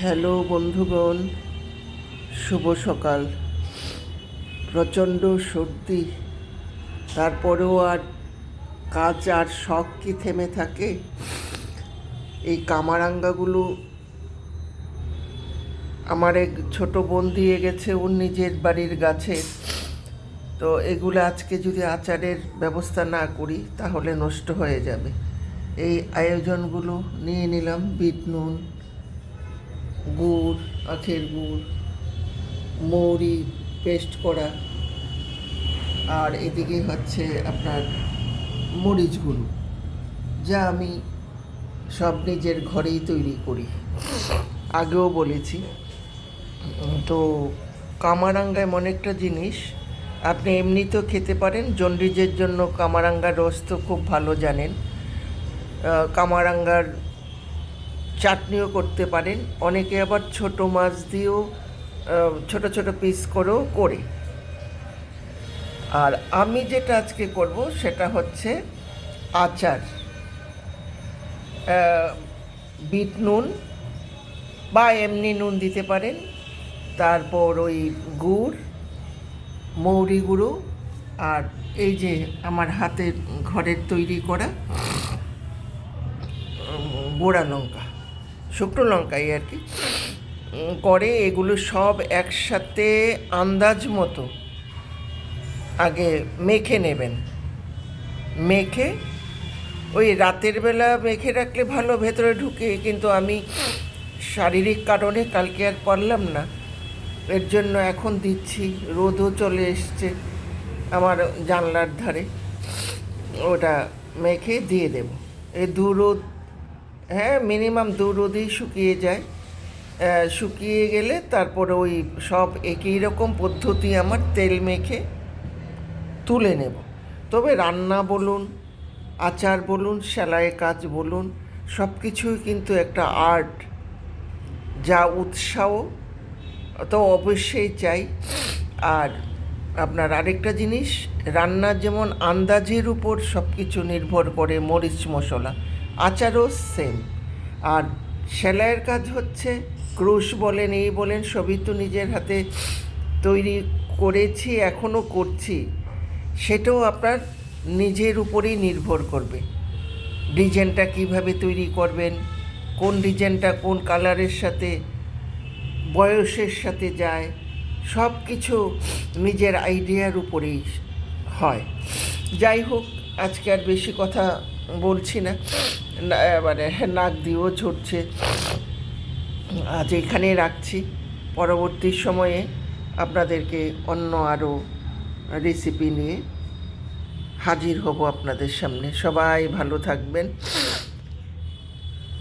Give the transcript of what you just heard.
Hello বন্ধুগণ, শুভ সকাল। প্রচণ্ড সর্দি, তারপরেও আর কাজ আর শখ কি থেমে থাকে? এই কামারাঙ্গাগুলো আমার এক ছোট বোন দিয়ে গেছে ওর নিজের বাড়ির গাছে। তো এগুলো আজকে যদি আচারের ব্যবস্থা না করি তাহলে নষ্ট হয়ে যাবে। এই আয়োজনগুলো নিয়ে নিলাম: বিট নুন, গুড়, আখের গুড়, মৌরি পেস্ট করা, আর এদিকে হচ্ছে আপনার মরিচ গুঁড়ো, যা আমি সব নিজের ঘরেই তৈরি করি, আগেও বলেছি। তো কামারাঙ্গা এমন একটা জিনিস, আপনি এমনিতেও খেতে পারেন। জন্ডিসের জন্য কামারাঙ্গার রস তো খুব ভালো জানেন। কামারাঙ্গার চাটনিও করতে পারেন। অনেকে আবার ছোট মাছ দিয়েও ছোট ছোট পিস করেও করে। আর আমি যেটা আজকে করব সেটা হচ্ছে আচার। বিট নুন বা এমনি নুন দিতে পারেন, তারপর ওই গুড়, মৌরি গুঁড়ো, আর এই যে আমার হাতের ঘরের তৈরি করা গোড়া লঙ্কা, শুকনো লঙ্কাই আর কি, করে এগুলো সব একসাথে আন্দাজ মতো আগে মেখে নেবেন। মেখে ওই রাতের বেলা মেখে রাখলে ভালো, ভেতরে ঢুকে, কিন্তু আমি শারীরিক কারণে কালকে আর পারলাম না, এর জন্য এখন দিচ্ছি। রোদও চলে এসছে আমার জানলার ধারে, ওটা মেখে দিয়ে দেব। এই দু রোদ, হ্যাঁ মিনিমাম 2 রোদেই শুকিয়ে যায়। শুকিয়ে গেলে তারপরে ওই সব একই রকম পদ্ধতি আমার তেল মেখে তুলে নেব। তবে রান্না বলুন, আচার বলুন, সেলাই কাজ বলুন, সব কিছুই কিন্তু একটা আর্ট, যা উৎসাহ তো অবশ্যই চাই। আর আপনার আরেকটা জিনিস, রান্নার যেমন আন্দাজের উপর সব কিছু নির্ভর করে, মরিচ মশলা, আচারও সেম। আর সেলাইয়ের কাজ হচ্ছে ক্রুশ বলেন, এই বলেন, সবই তো নিজের হাতে তৈরি করেছি, এখনও করছি। সেটাও আপনার নিজের উপরেই নির্ভর করবে। ডিজাইনটা কীভাবে তৈরি করবেন, কোন ডিজাইনটা কোন কালারের সাথে, বয়সের সাথে যায়, সব কিছু নিজের আইডিয়ার উপরেই হয়। যাই হোক, আজকে আর বেশি কথা বলছি না, মানে নাক দিয়েও ঝরছে। আজ এখানেই রাখছি। পরবর্তী সময়ে আপনাদেরকে অন্য আরও রেসিপি নিয়ে হাজির হব আপনাদের সামনে। সবাই ভালো থাকবেন।